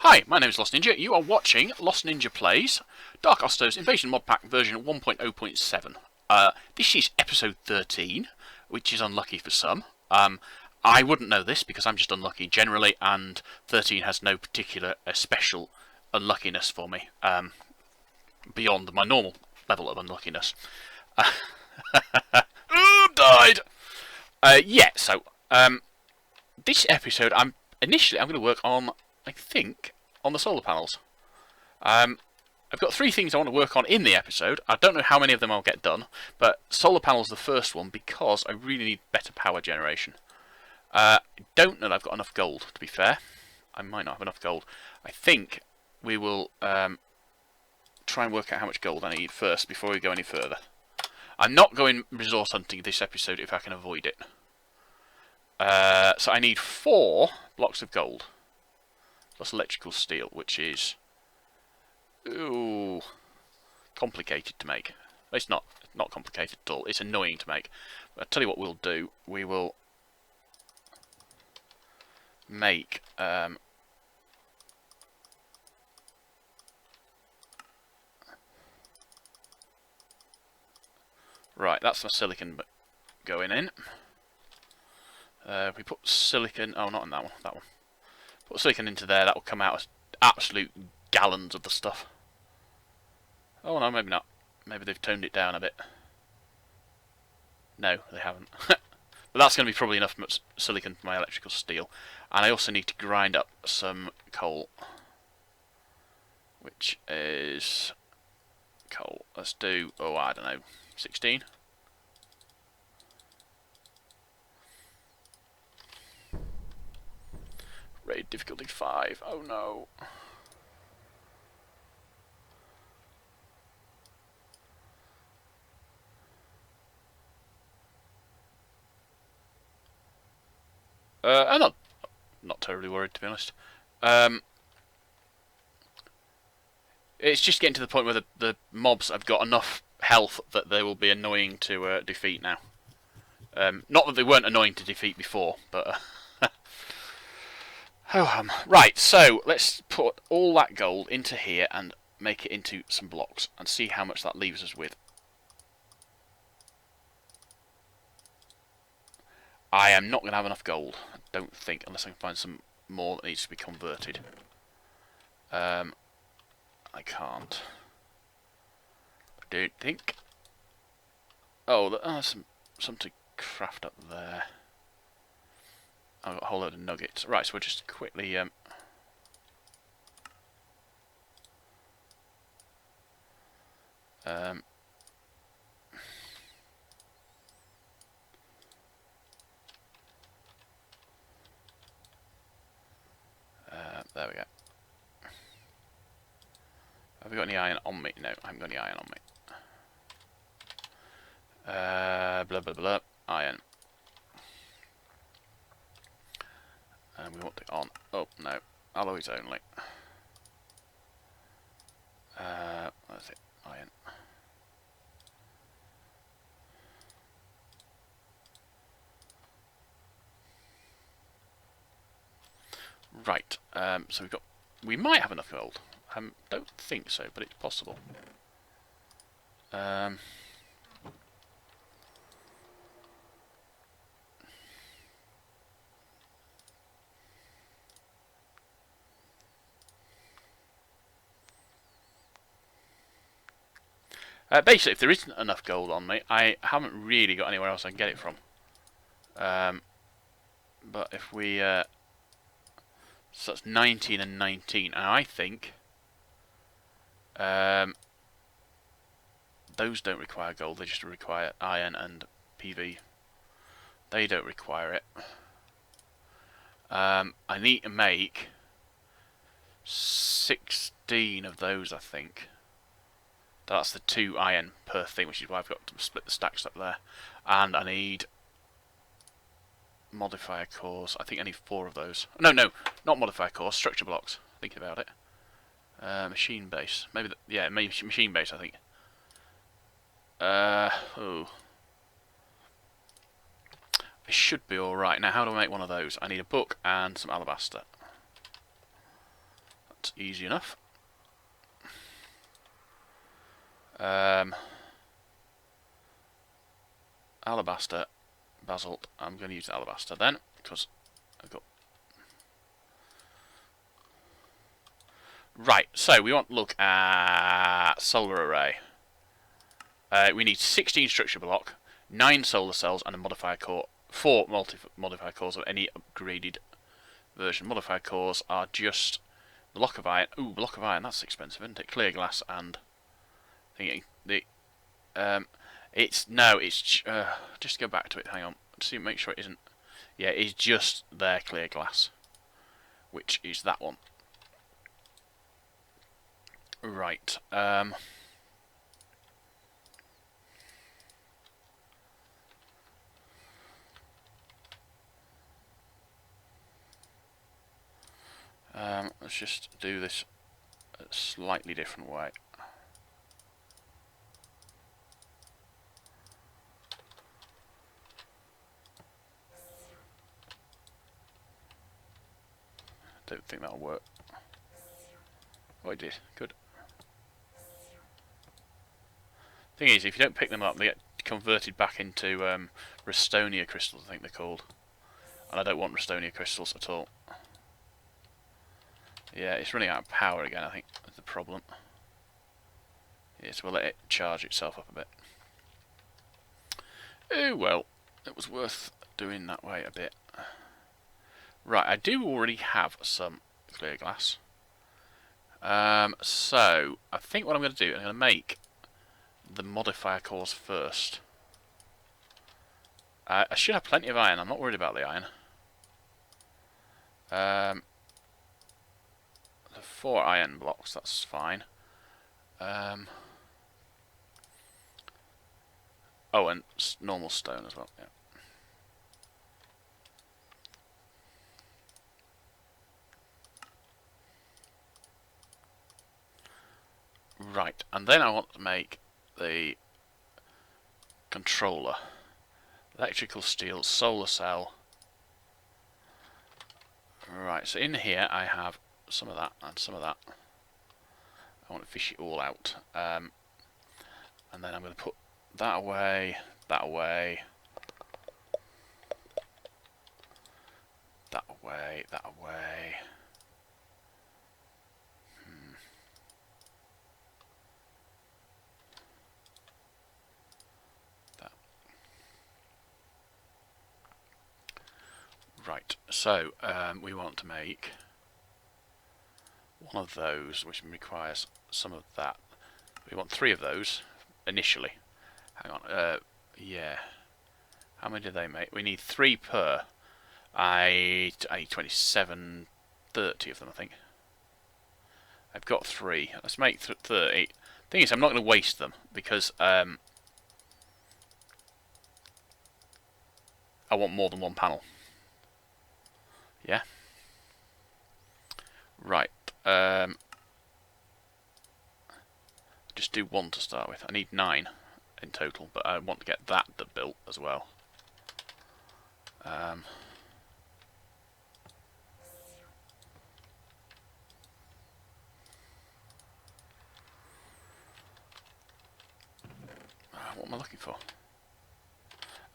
Hi, my name is Lost Ninja. You are watching Lost Ninja Plays Darkosto's Invasion Modpack version 1.0.7. This is episode 13, which is unlucky for some. I wouldn't know this because I'm just unlucky generally, and 13 has no particular special unluckiness for me beyond my normal level of unluckiness. Died! This episode, I'm going to work on, I think, on the solar panels. I've got three things I want to work on in the episode. I don't know how many of them I'll get done, but solar panels the first one because I really need better power generation. I don't know that I've got enough gold, to be fair. I might not have enough gold. I think we will try and work out how much gold I need first before we go any further. I'm not going resource hunting this episode if I can avoid it. So I need 4 blocks of gold. Plus electrical steel, which is complicated to make. It's not complicated at all. It's annoying to make. But I'll tell you what we'll do. We will make right, that's my silicon going in. We put silicon, oh, not in that one. Put silicon into there, that will come out as absolute gallons of the stuff. Oh no, maybe not. Maybe they've toned it down a bit. No, they haven't. But that's going to be probably enough silicon for my electrical steel. And I also need to grind up some coal. Which is coal. Let's do, I don't know, 16? Raid difficulty 5. Oh no. I'm not terribly worried, to be honest. It's just getting to the point where the mobs have got enough health that they will be annoying to defeat now. Not that they weren't annoying to defeat before, but right, so let's put all that gold into here and make it into some blocks and see how much that leaves us with. I am not going to have enough gold, I don't think, unless I can find some more that needs to be converted. I can't. I don't think. Oh, there's some to craft up there. I've got a whole load of nuggets. Right, so we'll just quickly there we go. Have we got any iron on me? No, I haven't got any iron on me. Blah blah blah. Iron. And we want it on. Oh no, alloys only. That's it. Iron. Right. So we might have enough gold. Don't think so, but it's possible. Basically, if there isn't enough gold on me, I haven't really got anywhere else I can get it from. But if we... so that's 19 and 19, and I think... those don't require gold, they just require iron and PV. They don't require it. I need to make 16 of those, I think. That's the 2 iron per thing, which is why I've got to split the stacks up there. And I need modifier cores. I think I need 4 of those. No, not modifier cores. Structure blocks. Thinking about it. Machine base. Maybe machine base. I think. I should be all right. Now, how do I make one of those? I need a book and some alabaster. That's easy enough. Alabaster, basalt. I'm going to use alabaster then, because I've got... Right, so we want to look at solar array. We need 16 structure block, 9 solar cells, and a modifier core. 4 modifier cores of any upgraded version. Modifier cores are just block of iron. Ooh, block of iron. That's expensive, isn't it? Clear glass and thingy. It's just go back to it. Hang on. See, make sure it isn't. Yeah, it's just their clear glass, which is that one. Right. Let's just do this a slightly different way. Don't think that'll work. Oh, it did. Good. Thing is, if you don't pick them up, they get converted back into Restonia crystals, I think they're called. And I don't want Restonia crystals at all. Yeah, it's running out of power again, I think, that's the problem. Yes, we'll let it charge itself up a bit. Oh, well, it was worth doing that way a bit. Right, I do already have some clear glass. So, I think what I'm going to do, I'm going to make the modifier cores first. I should have plenty of iron, I'm not worried about the iron. The 4 iron blocks, that's fine. Oh, and normal stone as well, yeah. Right, and then I want to make the controller. Electrical steel, solar cell. Right, so in here I have some of that and some of that. I want to fish it all out. And then I'm going to put that away, that away, that away, that away. That. Right, so we want to make one of those, which requires some of that. We want 3 of those initially. Hang on, yeah. How many do they make? We need 3 per. I need 27, 30 of them, I think. I've got 3. Let's make 30. Thing is, I'm not going to waste them because I want more than 1 panel. Yeah. Right. Just do 1 to start with. I need 9 in total, but I want to get that built as well. What am I looking for?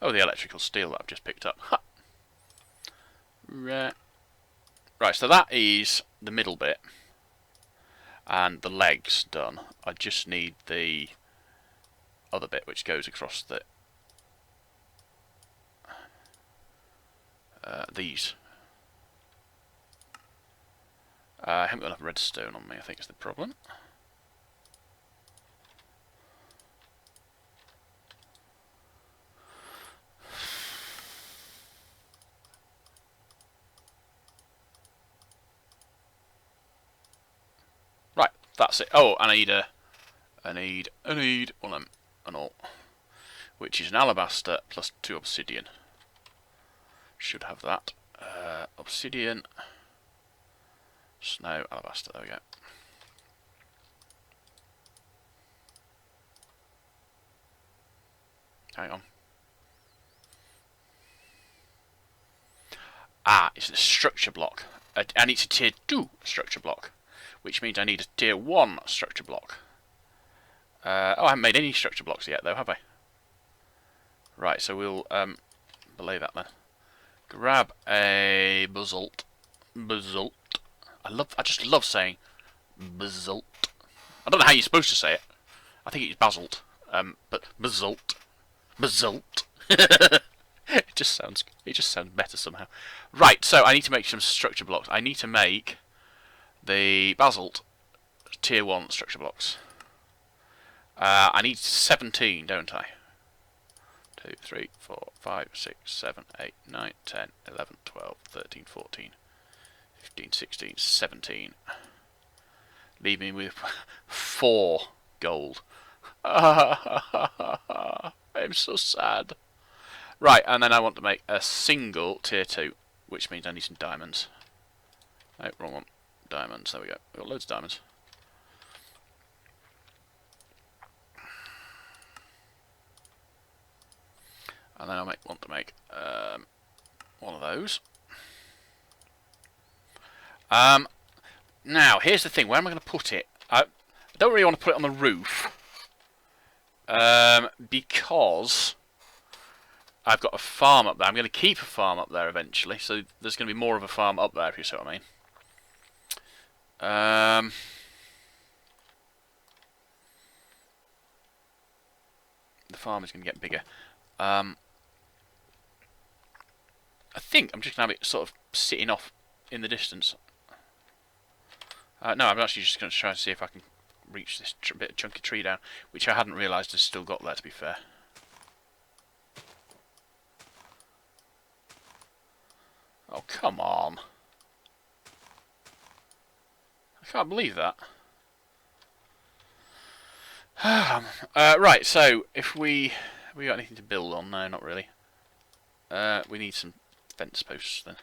Oh, the electrical steel that I've just picked up. Ha! Right, so that is the middle bit. And the legs done. I just need the other bit which goes across the these. I haven't got enough redstone on me, I think is the problem. Right, that's it. Oh, and I need one of them and all, which is an alabaster plus 2 obsidian. Should have that. Obsidian, snow, alabaster. There we go. Hang on. Ah, it's a structure block, and it's a tier 2 structure block. which means I need a tier 1 structure block. Oh, I haven't made any structure blocks yet, though, have I? Right, so we'll belay that then. Grab a basalt. Basalt. I just love saying basalt. I don't know how you're supposed to say it. I think it's basalt. But basalt. Basalt. It just sounds better somehow. Right, so I need to make some structure blocks. I need to make the basalt tier 1 structure blocks. I need 17, don't I? 2, 3, 4, 5, 6, 7, 8, 9, 10, 11, 12, 13, 14, 15, 16, 17. Leave me with 4 gold. I'm so sad. Right, and then I want to make a single tier 2, which means I need some diamonds. Oh, wrong one. Diamonds, there we go. We've got loads of diamonds. And then I want to make one of those. Now, here's the thing. Where am I going to put it? I don't really want to put it on the roof. Because I've got a farm up there. I'm going to keep a farm up there eventually. So there's going to be more of a farm up there, if you see what I mean. The farm is going to get bigger. I think I'm just going to have it sort of sitting off in the distance. No, I'm actually just going to try and see if I can reach this bit of chunky tree down, which I hadn't realised has still got there, to be fair. Oh, come on. I can't believe that. Right, so if we got anything to build on? No, not really. We need some fence posts then.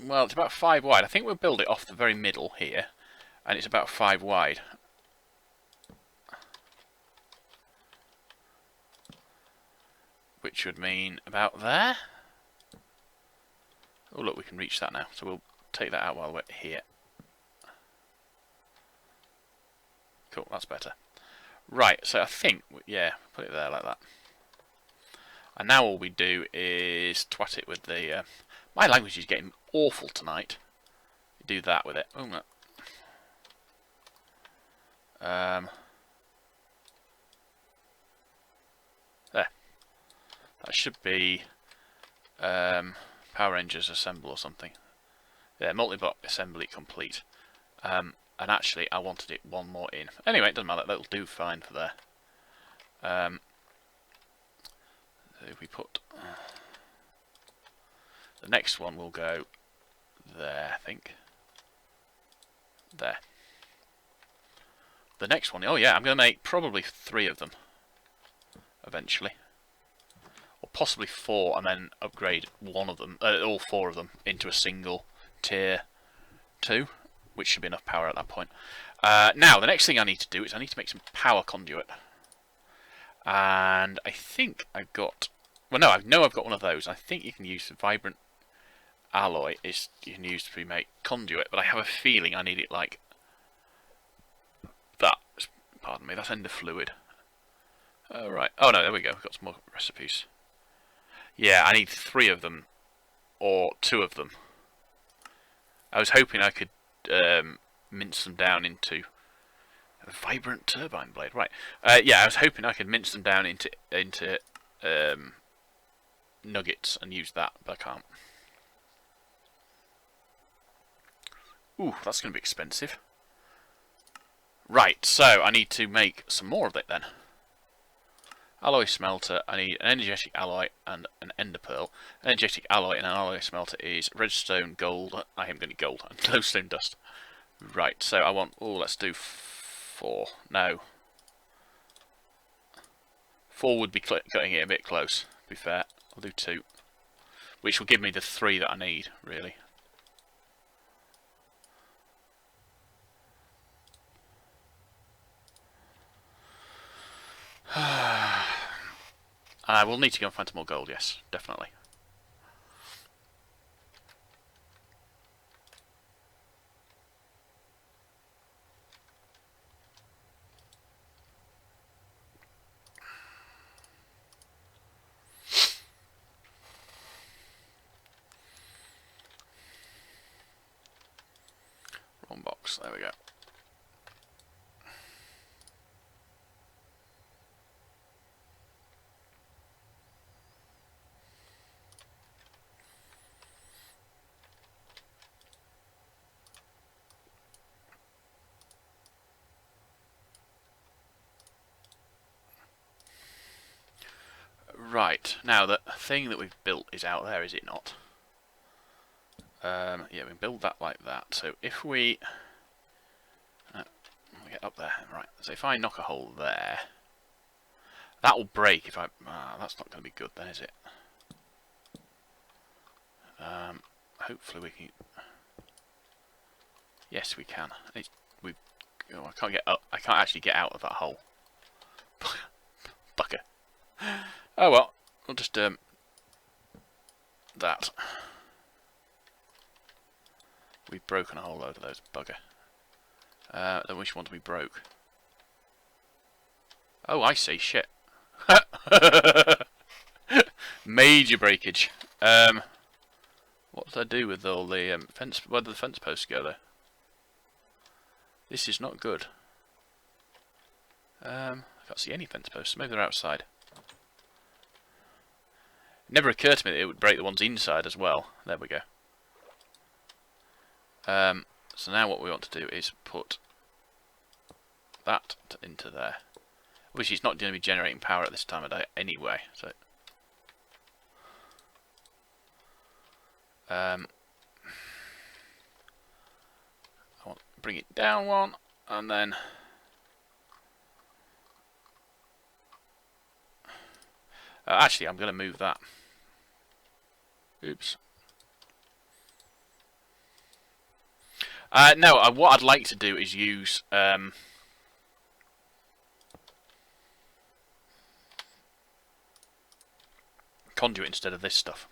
Well, it's about 5 wide. I think we'll build it off the very middle here, and it's about 5 wide. Which would mean about there. Oh look, we can reach that now, so we'll take that out while we're here. Cool, that's better. Right, so I think, yeah, put it there like that. And now all we do is twat it with the... my language is getting awful tonight. Do that with it. Oh no. There. That should be Power Rangers Assemble or something. Yeah, multi-block assembly complete. And actually, I wanted it one more in. Anyway, it doesn't matter. That'll do fine for there. So if we put the next one, will go there. I think there. The next one, oh yeah, I'm going to make probably 3 of them eventually, or possibly 4, and then upgrade one of them, all 4 of them, into a single tier 2, which should be enough power at that point. Now, the next thing I need to do is I need to make some power conduit, and I think I've got. Well, no, I know I've got one of those. I think you can use the vibrant alloy. You can use to make conduit, but I have a feeling I need it like that. Pardon me, that's ender fluid. Right. Oh no, there we go. We've got some more recipes. Yeah, I need 3 of them, or 2 of them. I was hoping I could mince them down into a vibrant turbine blade. Right. Yeah, I was hoping I could mince them down into nuggets and use that, but I can't. Ooh, that's going to be expensive. Right, so I need to make some more of it then. Alloy smelter, I need an energetic alloy and an ender pearl. Energetic alloy and an alloy smelter is redstone, gold, I am going to gold, and glowstone dust. Right, so I want, oh, let's do 4. No. 4 would be cutting it a bit close, to be fair. I'll do 2. Which will give me the 3 that I need, really. We'll need to go and find some more gold, yes, definitely. Wrong box, there we go. Right, now the thing that we've built is out there, is it not? Yeah, we build that like that. So if we get up there, right? So if I knock a hole there, that will break. If I, that's not going to be good, then, is it? Hopefully we can. Yes, we can. Oh, I can't get up. I can't actually get out of that hole. Bucker. Oh well, we'll just that. We've broken a whole load of those, bugger. Then which ones we broke? Oh, I see. Shit. Major breakage. What did I do with all the fence? Where did the fence posts go, though? This is not good. I can't see any fence posts. Maybe they're outside. It never occurred to me that it would break the ones inside as well. There we go. So now what we want to do is put that into there. Which is not going to be generating power at this time of day anyway. So I want to bring it down one, and then actually I'm going to move that. Oops. No, what I'd like to do is use conduit instead of this stuff.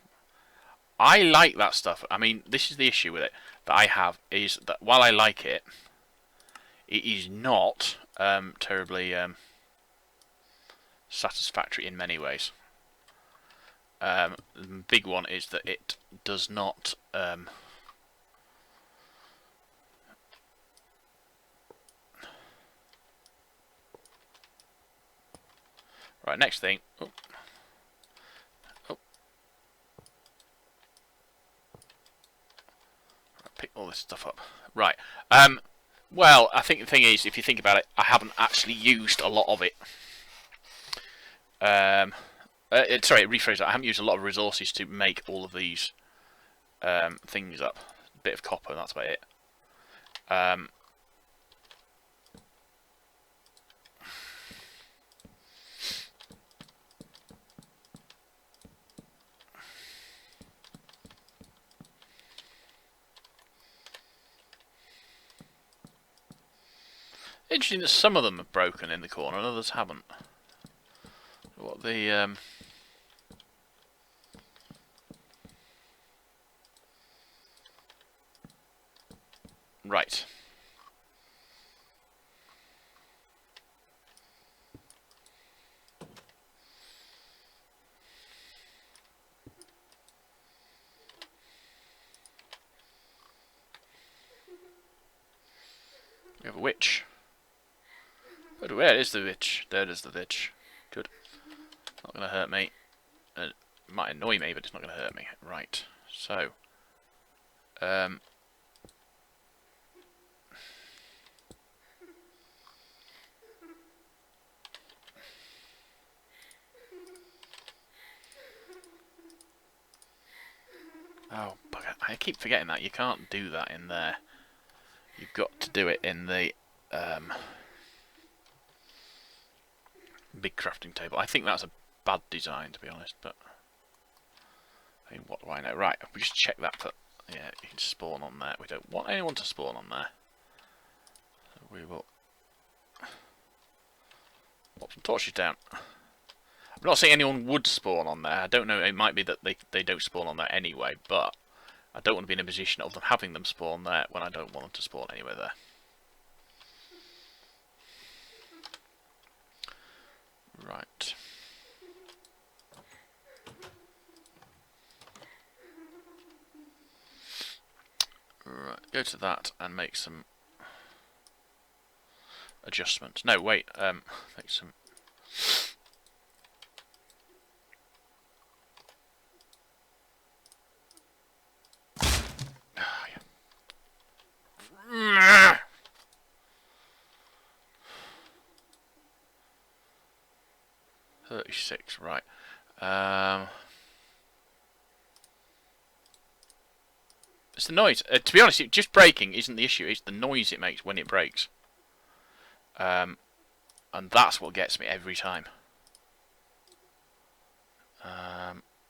I like that stuff. I mean, this is the issue with it that I have, is that while I like it, it is not terribly satisfactory in many ways. The big one is that it does not right, next thing. Oh. Pick all this stuff up. Right. Well, I think the thing is, if you think about it, I haven't actually used a lot of it. Sorry, rephrase that. I haven't used a lot of resources to make all of these things up. A bit of copper, and that's about it. Interesting that some of them have broken in the corner and others haven't. What the right. We have a witch. But where is the witch? There is the witch. Good. Not going to hurt me. It might annoy me, but it's not going to hurt me. Right. So. Oh, bugger. I keep forgetting that. You can't do that in there. You've got to do it in the big crafting table. I think that's a bad design, to be honest, but I mean, what do I know? Right, we just check that for, yeah, you can spawn on there. We don't want anyone to spawn on there. So we will pop some torches down. I'm not saying anyone would spawn on there. I don't know, it might be that they don't spawn on there anyway, but I don't want to be in a position of them having them spawn there when I don't want them to spawn anywhere there. Right. Right, go to that and make some adjustments. No, wait, make some... Oh, yeah. 36, right. It's the noise. To be honest, just braking isn't the issue. It's the noise it makes when it brakes. And that's what gets me every time.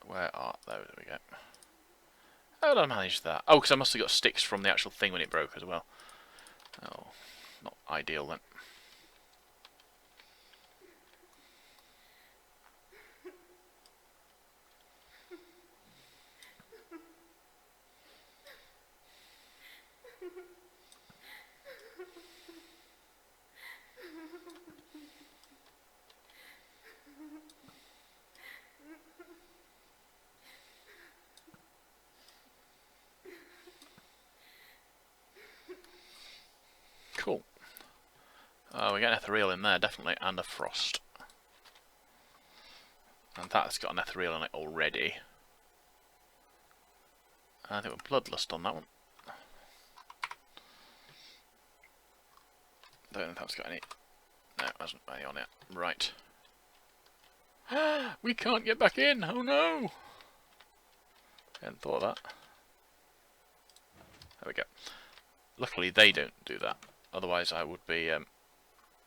Where are... There we go. How did I manage that? Oh, because I must have got sticks from the actual thing when it broke as well. Oh, not ideal then. Cool. We get an ethereal in there, definitely, and a frost. And that's got an ethereal in it already. I think we're bloodlust on that one. Don't know if that's got any... No, it hasn't any on it. Right. We can't get back in! Oh no! Hadn't thought of that. There we go. Luckily they don't do that. Otherwise I would be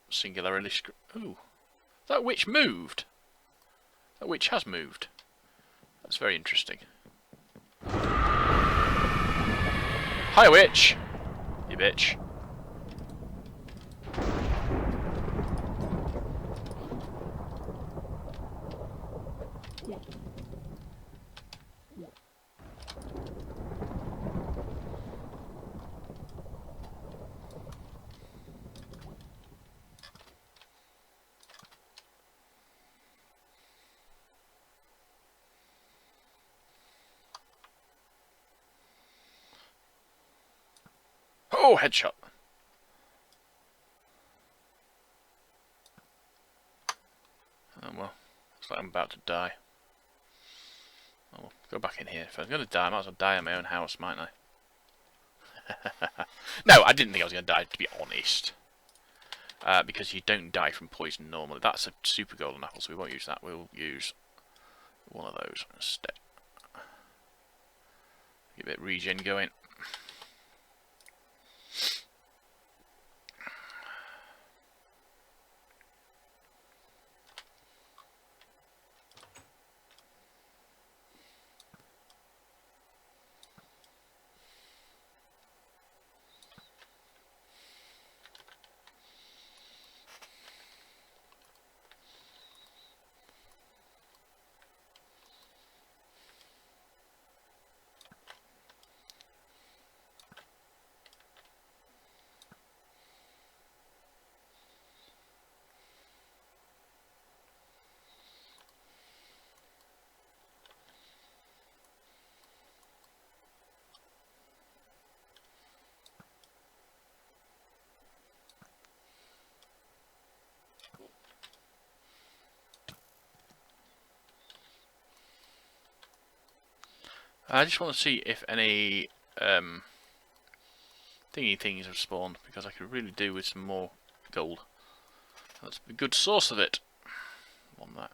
singularly Ooh. That witch moved! That witch has moved. That's very interesting. Hi witch! You bitch. Oh, headshot. Oh well, looks like I'm about to die. I'll go back in here. If I was going to die, I might as well die in my own house, mightn't I? No, I didn't think I was going to die, to be honest. Because you don't die from poison normally. That's a super golden apple, so we won't use that. We'll use one of those instead. Get a bit of regen going. I just want to see if any thingy things have spawned, because I could really do with some more gold. That's a good source of it. On that.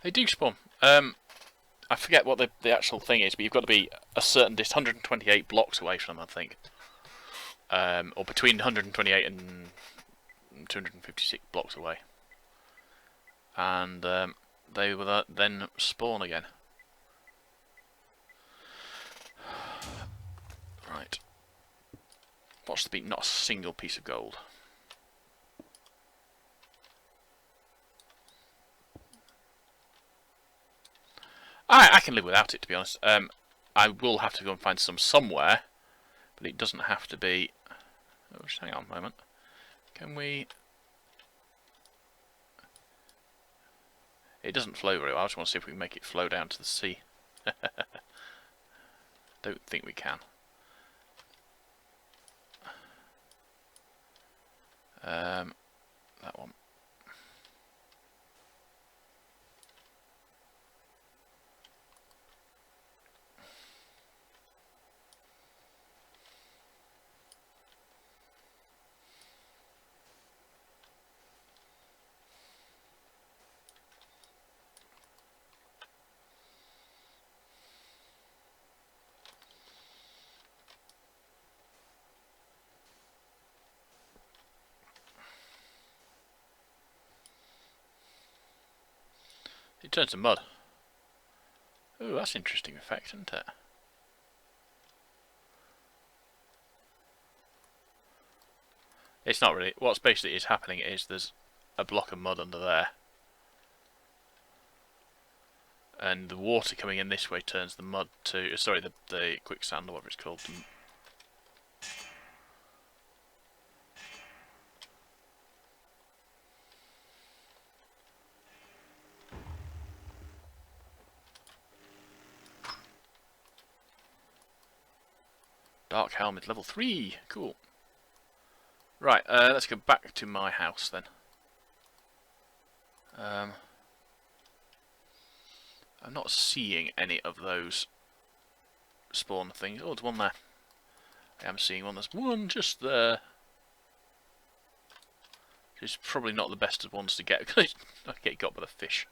They do spawn. I forget what the actual thing is, but you've got to be a certain distance, 128 blocks away from them, I think. Or between 128 and 256 blocks away. And they will then spawn again. Right. What's the beat? Not a single piece of gold. I can live without it, to be honest. I will have to go and find some somewhere, but it doesn't have to be... Oh, just hang on a moment. Can we... It doesn't flow very well. I just want to see if we can make it flow down to the sea. Don't think we can. That one. It turns to mud. Ooh, that's an interesting effect, isn't it? It's not really. What's basically is happening is there's a block of mud under there, and the water coming in this way turns the mud to sorry, the quicksand or whatever it's called. Dark helmet level 3. Cool. Right, let's go back to my house then. I'm not seeing any of those spawn things. Oh, there's one there. I am seeing one. There's one just there. It's probably not the best of ones to get because I get got by the fish.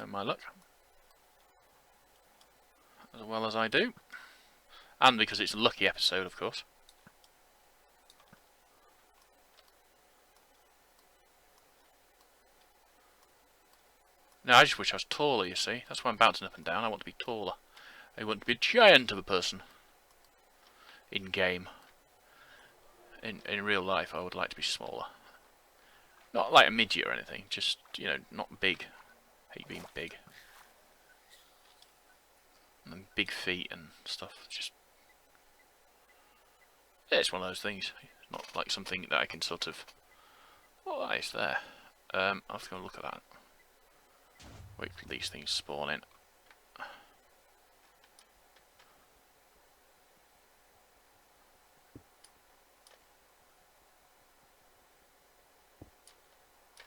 My luck. As well as I do. And because it's a lucky episode, of course. Now, I just wish I was taller, you see. That's why I'm bouncing up and down. I want to be taller. I want to be a giant of a person. In game. In real life, I would like to be smaller. Not like a midget or anything. Just, you know, not big. I hate being big. And big feet and stuff. Just... Yeah, it's one of those things. It's not like something that I can sort of... Oh, that is there. I'll have to go and look at that. Wait for these things to spawn in.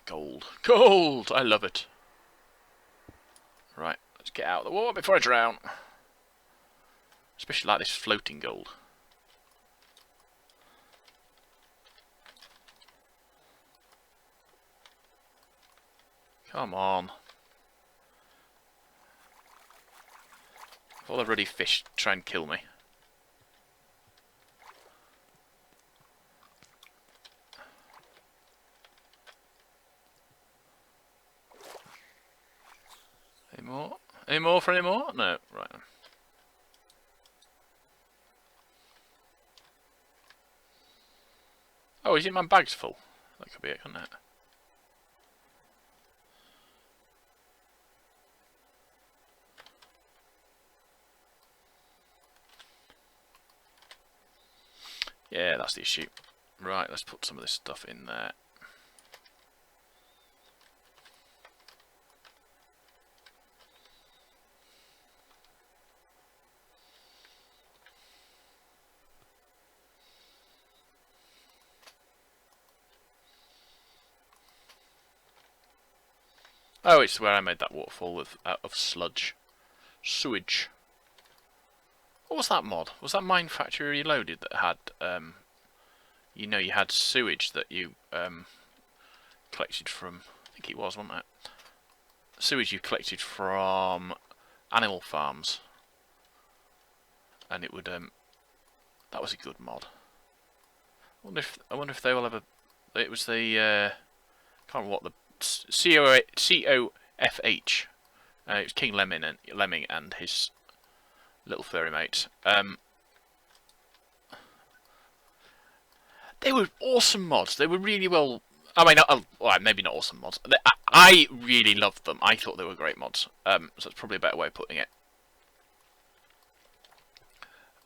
Gold. Gold! I love it. Right, let's get out of the water before I drown. Especially like this floating gold. Come on. All the ruddy fish try and kill me. Any more? Any more for any more? No, right. Oh, is it my bag's full? That could be it, couldn't it? Yeah, that's the issue. Right, let's put some of this stuff in there. Oh, it's where I made that waterfall out of sludge. Sewage. What was that mod? Was that Mine Factory Reloaded that had, you know, you had sewage that you collected from, I think it was, wasn't it? sewage you've collected from animal farms, and it would that was a good mod. I wonder if they will ever. It was the can't remember what the COFH. It was King Lemming and his little furry mate. They were awesome mods. They were really well. I mean, well, maybe not awesome mods. I really loved them. I thought they were great mods. So it's probably a better way of putting it.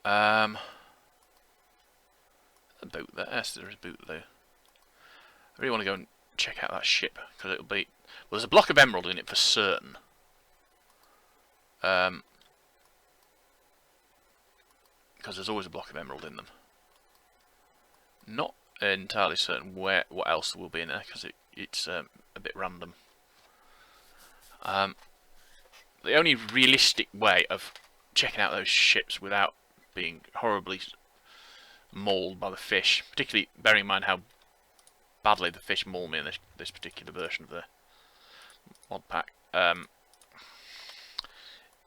A boat there. Yes, there is a boat there. I really want to go and check out that ship because it'll be. Well, there's a block of emerald in it for certain. Because there's always a block of emerald in them. Not entirely certain what else will be in there because it's a bit random. The only realistic way of checking out those ships without being horribly mauled by the fish, particularly bearing in mind how badly the fish maul me in this particular version of the mod pack,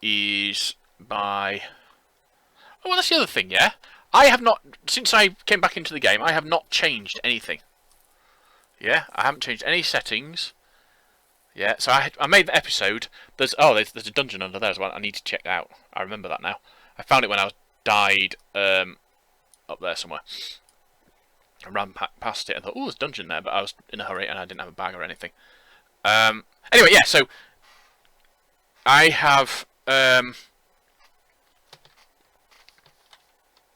is by... Oh, well, that's the other thing, yeah? I have not, since I came back into the game, I have not changed anything. Yeah, I haven't changed any settings. Yeah, so I made the episode. There's a dungeon under there as well. I need to check out. I remember that now. I found it when I died up there somewhere. I ran past it and thought, oh, there's a dungeon there, but I was in a hurry and I didn't have a bag or anything. Anyway, yeah, so I have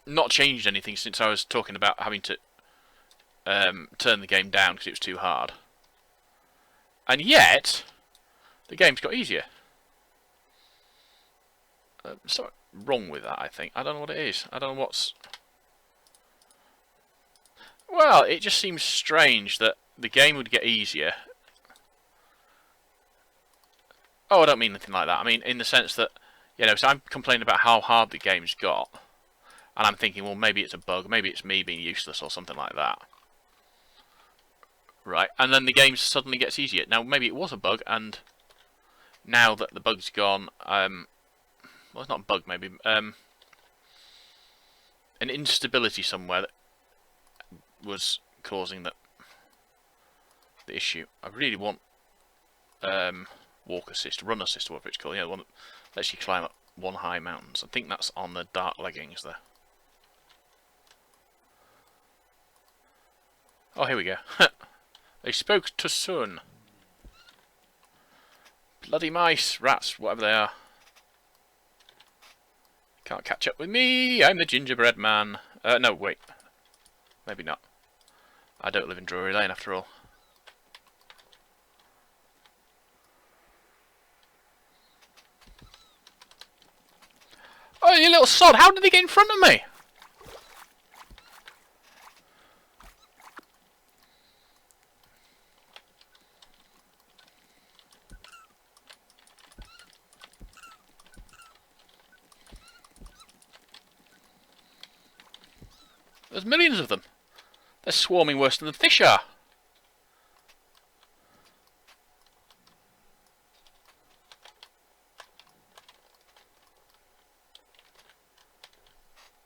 not changed anything since I was talking about having to turn the game down because it was too hard. And yet, the game's got easier. Something wrong with that, I think. I don't know what it is. I don't know what's... Well, it just seems strange that the game would get easier. Oh, I don't mean anything like that. I mean, in the sense that, you know, so I'm complaining about how hard the game's got. And I'm thinking, well, maybe it's a bug. Maybe it's me being useless or something like that. Right, and then the game suddenly gets easier. Now, maybe it was a bug, and now that the bug's gone, well, it's not a bug, maybe, an instability somewhere that was causing the issue. I really want walk assist, run assist, whatever it's called. Yeah, the one that lets you climb up one high mountains. I think that's on the dark leggings there. Oh, here we go. They spoke too soon. Bloody mice, rats, whatever they are. Can't catch up with me. I'm the gingerbread man. No, wait. Maybe not. I don't live in Drury Lane after all. Oh, you little sod! How did they get in front of me? There's millions of them. They're swarming worse than the fish are.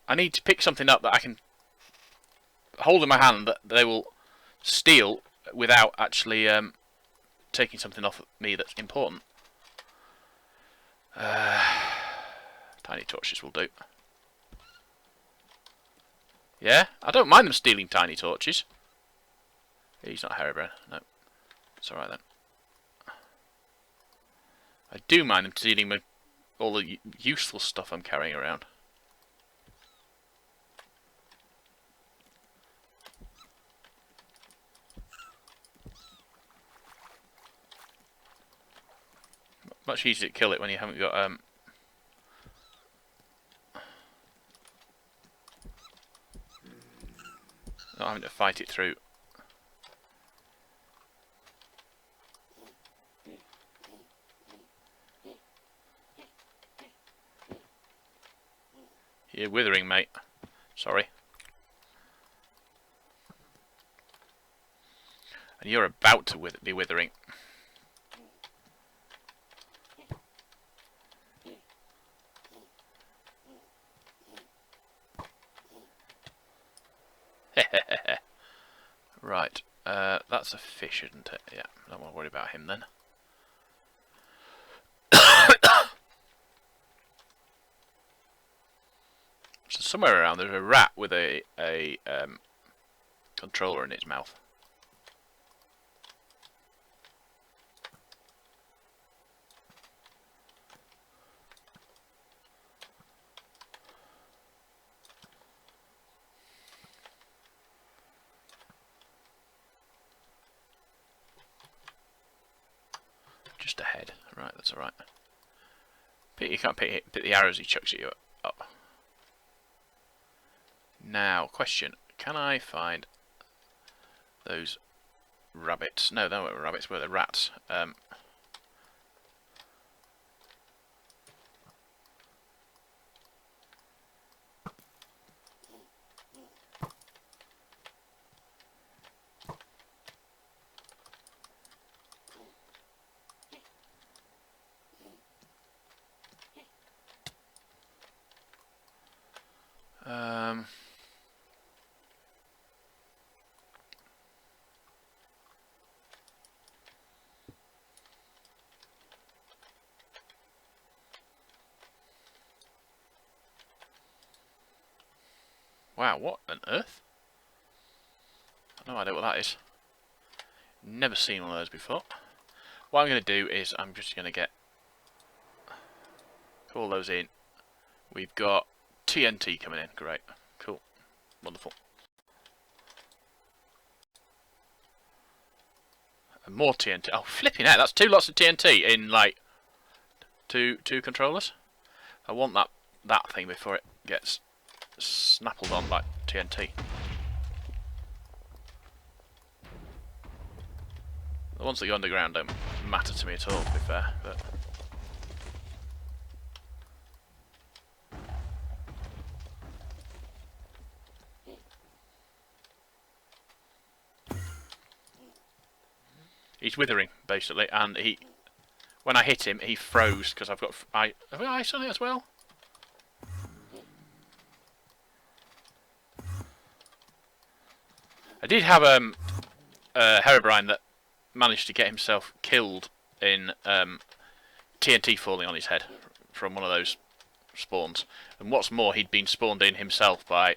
I need to pick something up that I can hold in my hand that they will steal without actually taking something off me that's important. Tiny torches will do. Yeah, I don't mind them stealing tiny torches. He's not Herobrine. No, it's alright then. I do mind them stealing all the useful stuff I'm carrying around. Much easier to kill it when you haven't got not having to fight it through. You're withering, mate. Sorry. And you're about to be withering. Right, that's a fish, isn't it? Yeah, don't want to worry about him then. So somewhere around there's a rat with a controller in its mouth. Just ahead. Right, that's alright. You can't pick the arrows he chucks at you up. Now, question. Can I find those rabbits? No, they weren't rabbits, were they? Rats. Wow, what on earth? I've no idea what that is. Never seen one of those before. What I'm going to do is I'm just going to call those in. We've got TNT coming in. Great. Cool. Wonderful. And more TNT. Oh, flipping out. That's 2 lots of TNT in, like, two controllers. I want that thing before it gets snappled on like TNT. The ones that go underground don't matter to me at all, to be fair, but... He's withering, basically, and when I hit him, he froze, because I've got... Have I got ice on it as well? I did have a Herobrine that managed to get himself killed in TNT falling on his head from one of those spawns. And what's more, he'd been spawned in himself by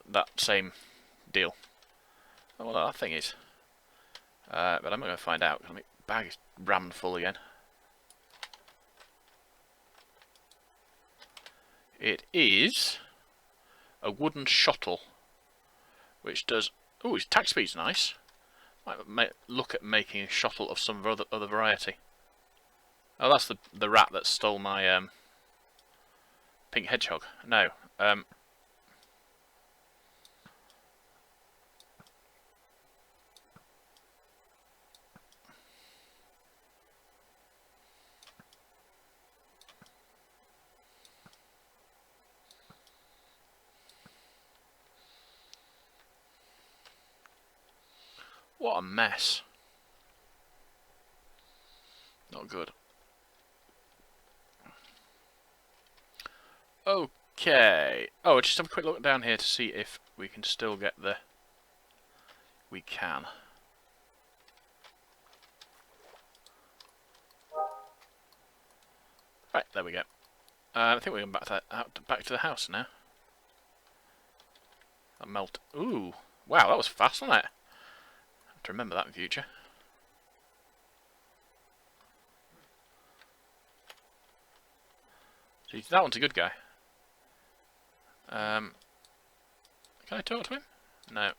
that same deal. I don't know what that thing is. But I'm not going to find out. My bag is rammed full again. It is a wooden shuttle, which does... Oh, his attack speed's nice. Might look at making a shuttle of some other variety. Oh, that's the rat that stole my pink hedgehog. No. What a mess. Not good. Okay. Oh, just have a quick look down here to see if we can still get the... We can. Right, there we go. I think we're going back to the house now. That melt. Ooh. Wow, that was fast, wasn't it? I have to remember that in future. See, that one's a good guy. Can I talk to him? No.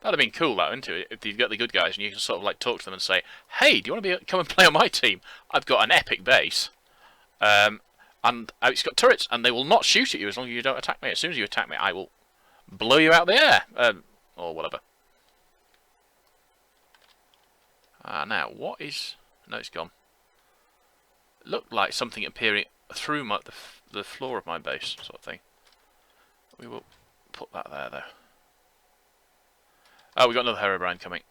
That'd have been cool, though, wouldn't it? If you've got the good guys and you can sort of like talk to them and say, "Hey, do you want to come and play on my team? I've got an epic base, and it's got turrets, and they will not shoot at you as long as you don't attack me. As soon as you attack me, I will blow you out of the air, or whatever." Now what is? No, it's gone. Looked like something appearing through the floor of my base, sort of thing. We will put that there, though. Oh, we got another Herobrine coming.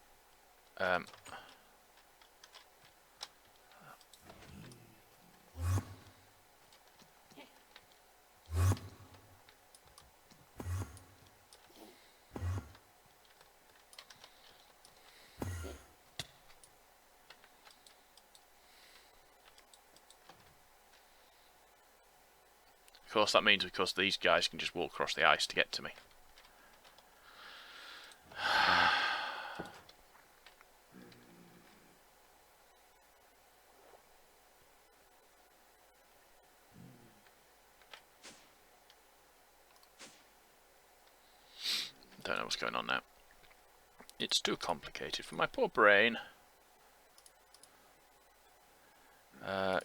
course that means because these guys can just walk across the ice to get to me. Don't know what's going on now. It's too complicated for my poor brain.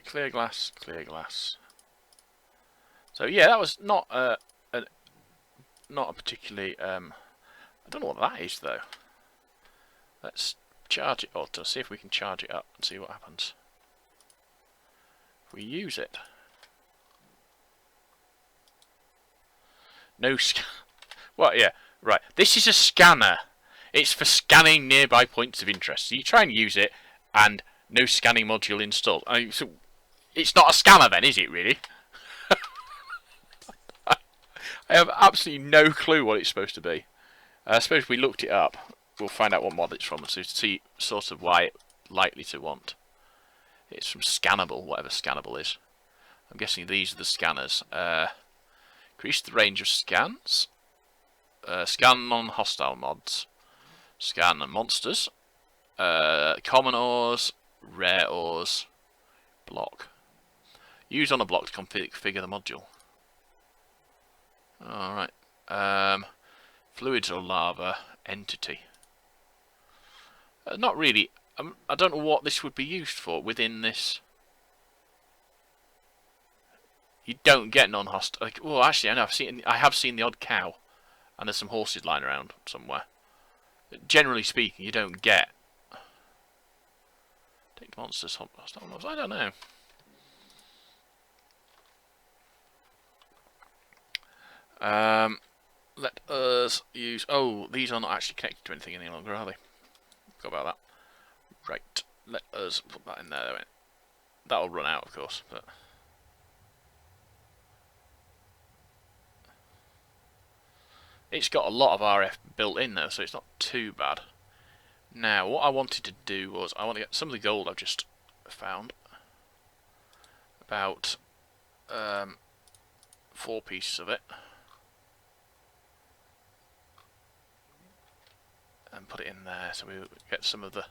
Clear glass, clear glass. So yeah, that was not a particularly. I don't know what that is though. Let's charge it auto. See if we can charge it up and see what happens. If we use it. No What? Yeah. Right. This is a scanner. It's for scanning nearby points of interest. So you try and use it, and no scanning module installed. So it's not a scanner then, is it really? I have absolutely no clue what it's supposed to be. I suppose if we looked it up, we'll find out what mod it's from, so to see sort of why it's likely to want. It's from Scannable, whatever Scannable is. I'm guessing these are the scanners. Increase the range of scans. Scan non-hostile mods. Scan monsters. Common ores. Rare ores. Block. Use on a block to configure the module. Alright. Fluids or lava. Entity. Not really. I don't know what this would be used for within this. You don't get non-hostile. Like, well, actually, I know. I have seen the odd cow, and there's some horses lying around somewhere. Generally speaking, you don't get. Take monsters, hostile mobs. I don't know. Let us use. Oh, these are not actually connected to anything any longer, are they? Forgot about that. Right. Let us put that in there. That'll run out, of course, but. It's got a lot of RF built in though, so it's not too bad. Now, what I wanted to do was, I want to get some of the gold I've just found. About 4 pieces of it. And put it in there, so we get some of the...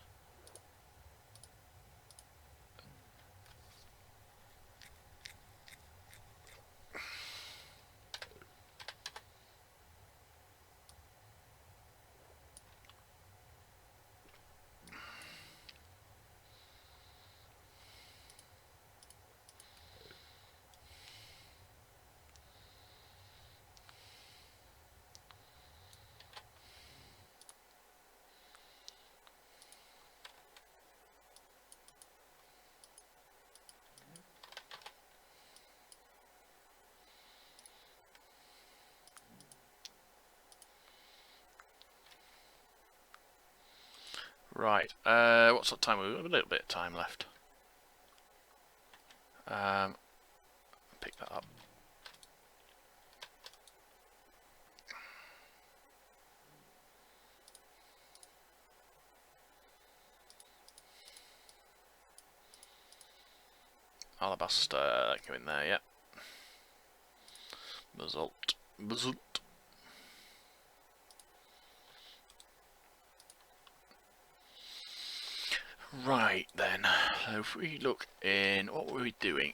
Right, what sort of time? We've got a little bit of time left. Pick that up. Alabaster, go in there, yep. Basalt. Right then, so if we look in, what were we doing?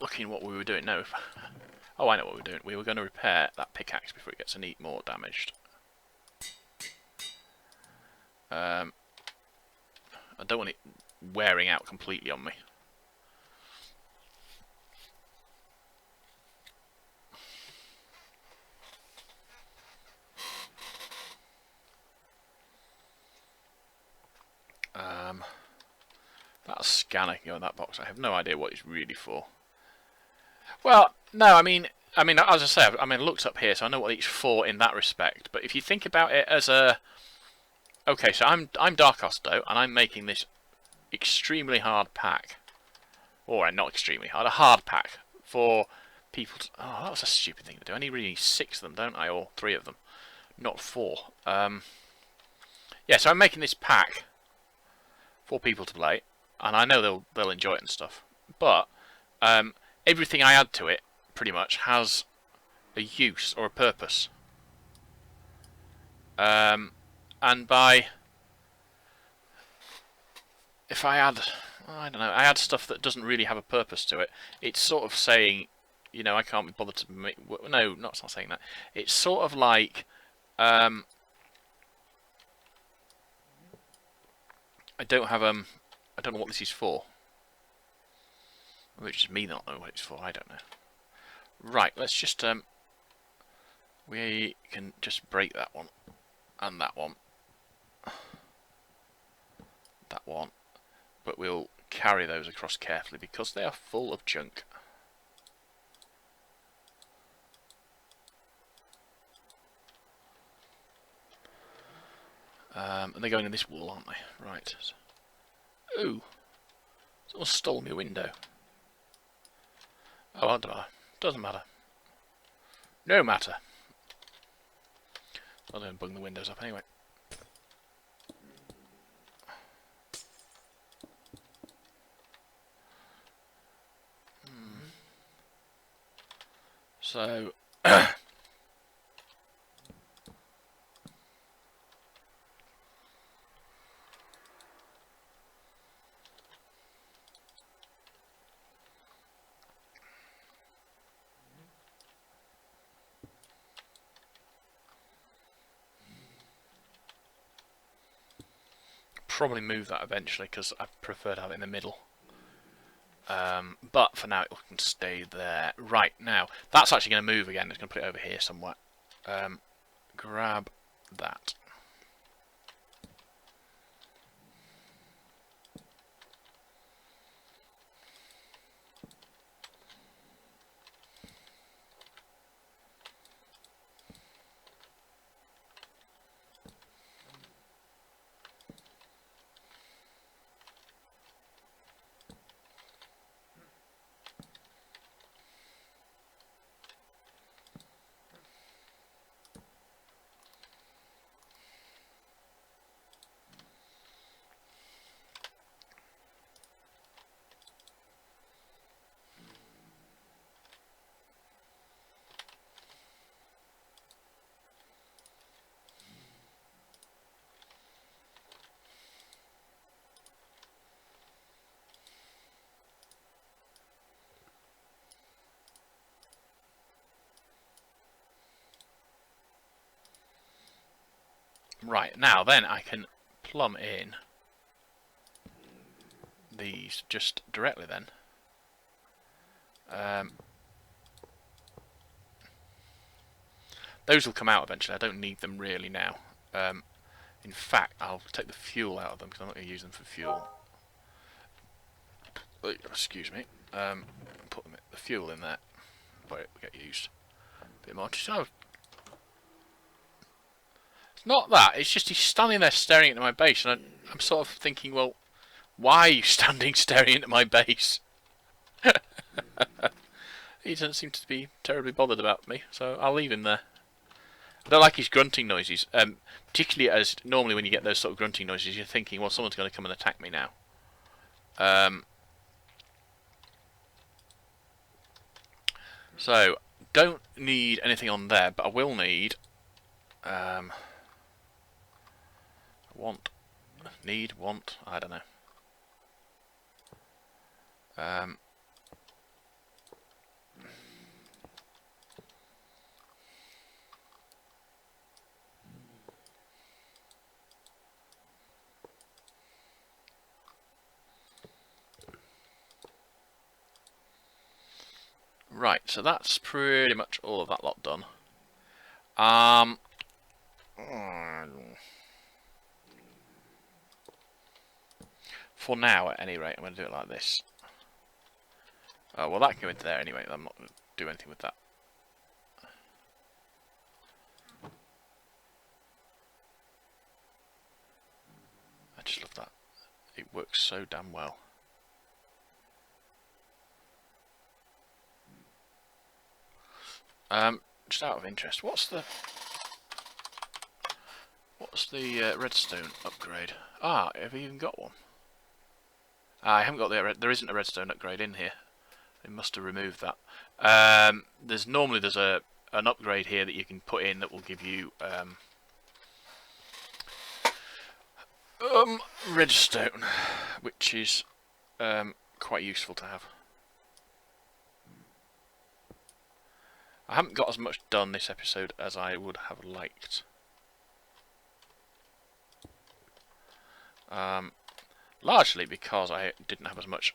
Looking what we were doing, no. Oh, I know what we were doing. We were going to repair that pickaxe before it gets any more damaged. I don't want it wearing out completely on me. That scanner can go in that box. I have no idea what it's really for. Well, no, I mean, as I say, I looked up here, so I know what it's for in that respect. But if you think about it as a, okay, so I'm Darkosto, and I'm making this extremely hard pack, or not extremely hard, a hard pack for people. Oh, that was a stupid thing to do. I need really 6 of them, don't I, or 3 of them, not 4. Yeah, so I'm making this pack for people to play, and I know they'll enjoy it and stuff. But everything I add to it, pretty much, has a use or a purpose. And by... if I add... I don't know, I add stuff that doesn't really have a purpose to it, it's sort of saying, you know, I can't be bothered to make... no, it's not saying that. It's sort of like... I don't know what this is for. Maybe it's just me not knowing what it's for, I don't know. Right, let's just... we can just break that one. And that one. That one. But we'll carry those across carefully because they are full of junk. And they're going in this wall, aren't they? Right. Ooh. Someone stole me a window. Oh, I don't know. Doesn't matter. No matter. I'll go and bung the windows up anyway. So... probably move that eventually because I prefer to have it in the middle. But for now it can stay there. Right, now that's actually going to move again. It's going to put it over here somewhere. Grab that. Right, now then I can plumb in these just directly then. Those will come out eventually. I don't need them really now. In fact, I'll take the fuel out of them because I'm not going to use them for fuel. Excuse me. Put the fuel in there, but it will get used a bit more. So, it's not that. It's just he's standing there staring into my base, and I'm sort of thinking, well, why are you standing staring into my base? He doesn't seem to be terribly bothered about me, so I'll leave him there. I don't like his grunting noises, particularly as normally when you get those sort of grunting noises, you're thinking, well, someone's going to come and attack me now. So, don't need anything on there, but I will need... want, I don't know. Right, so that's pretty much all of that lot done. For now, at any rate, I'm going to do it like this. Oh, well, that can go into there anyway. I'm not going to do anything with that. I just love that. It works so damn well. Just out of interest, what's the redstone upgrade? Ah, have you even got one? I haven't got there isn't a redstone upgrade in here. They must have removed that. There's an upgrade here that you can put in that will give you redstone, which is quite useful to have. I haven't got as much done this episode as I would have liked. Largely because I didn't have as much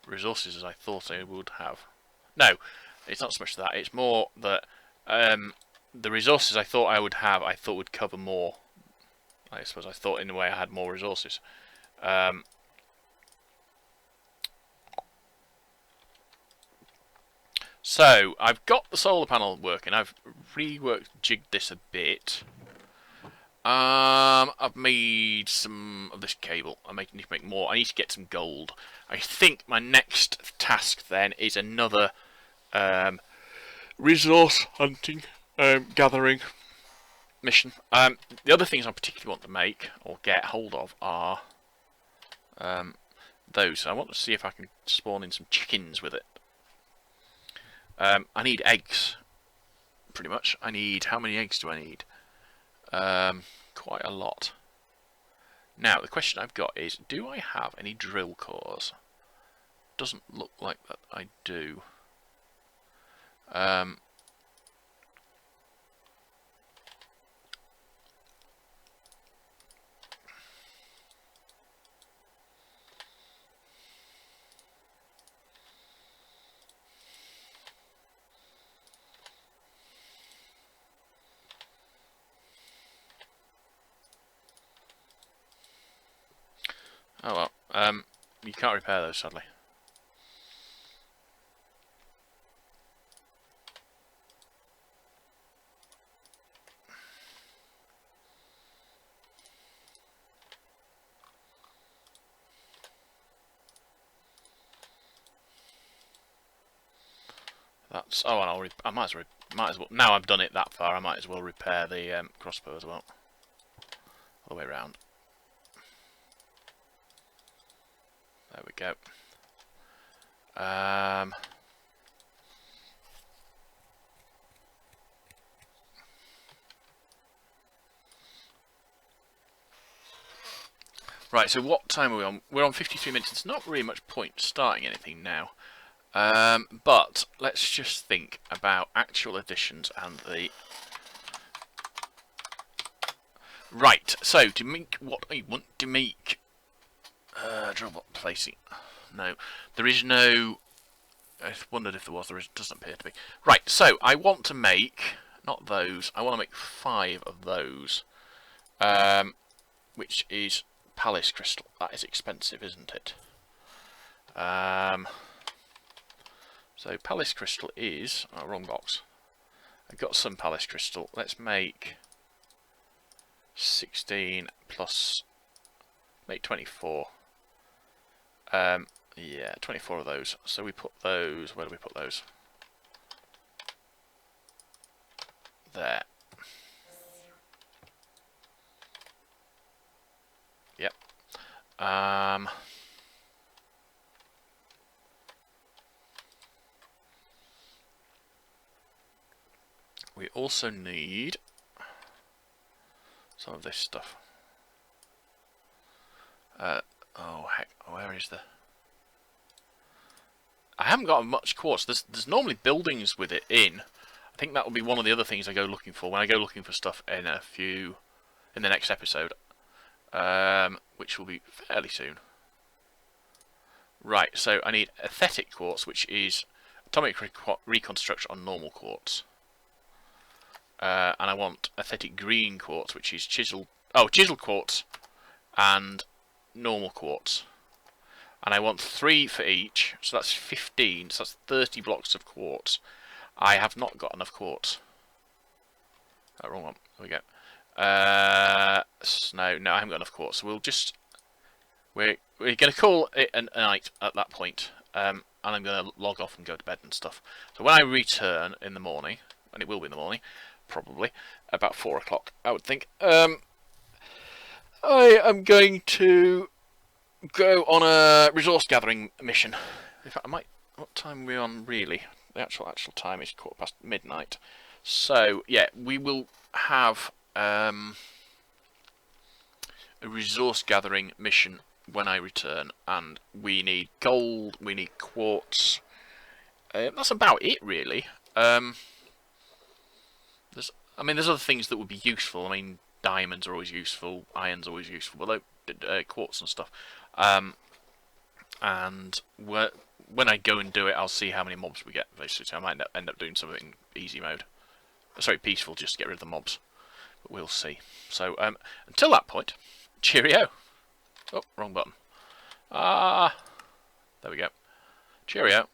resources as I thought I would have. No, it's not so much that. It's more that the resources I thought I would have, I thought would cover more. I suppose I thought in a way I had more resources. So, I've got the solar panel working. I've jigged this a bit. I've made some of this cable. I need to make more. I need to get some gold. I think my next task then is another resource hunting, gathering mission. The other things I particularly want to make or get hold of are those. So I want to see if I can spawn in some chickens with it. I need eggs, pretty much. How many eggs do I need? Quite a lot. Now, the question I've got is, do I have any drill cores? Doesn't look like that I do. Oh well, you can't repair those, sadly. That's and I might as well. Now I've done it that far, I might as well repair the crossbow as well, all the way around. There we go. Right, so what time are we on? We're on 53 minutes. There's not really much point starting anything now. But let's just think about actual additions and the... Right, so to make what I want to make... drill block placing. No, there is no... I wondered if there was. There doesn't appear to be. Right, so I want to make... Not those. I want to make 5 of those. Which is Palace Crystal. That is expensive, isn't it? So Palace Crystal is... Oh, wrong box. I've got some Palace Crystal. Let's make 16 plus... Make 24. Yeah, 24 of those. So we put those... Where do we put those? There. Yep. We also need some of this stuff. Oh heck, where is the... I haven't got much quartz. There's normally buildings with it in. I think that will be one of the other things I go looking for when I go looking for stuff in the next episode, which will be fairly soon. Right, so I need aesthetic quartz, which is atomic reconstruction on normal quartz, and I want aesthetic green quartz, which is chisel quartz and normal quartz. And I want 3 for each, so that's 15, so that's 30 blocks of quartz. I have not got enough quartz. Oh, wrong one. There we go. No, I haven't got enough quartz. So we're going to call it a night at that point, and I'm going to log off and go to bed and stuff. So when I return in the morning, and it will be in the morning, probably about 4 o'clock, I would think. I am going to go on a resource gathering mission. In fact, what time are we on, really? The actual time is midnight. So, yeah, we will have a resource gathering mission when I return, and we need gold, we need quartz. That's about it, really. There's other things that would be useful. I mean, diamonds are always useful, iron's always useful, although quartz and stuff. And when I go and do it, I'll see how many mobs we get, basically. So I might end up doing something in easy mode. Sorry, peaceful, just to get rid of the mobs. But we'll see. So, until that point, cheerio. Oh, wrong button. There we go. Cheerio.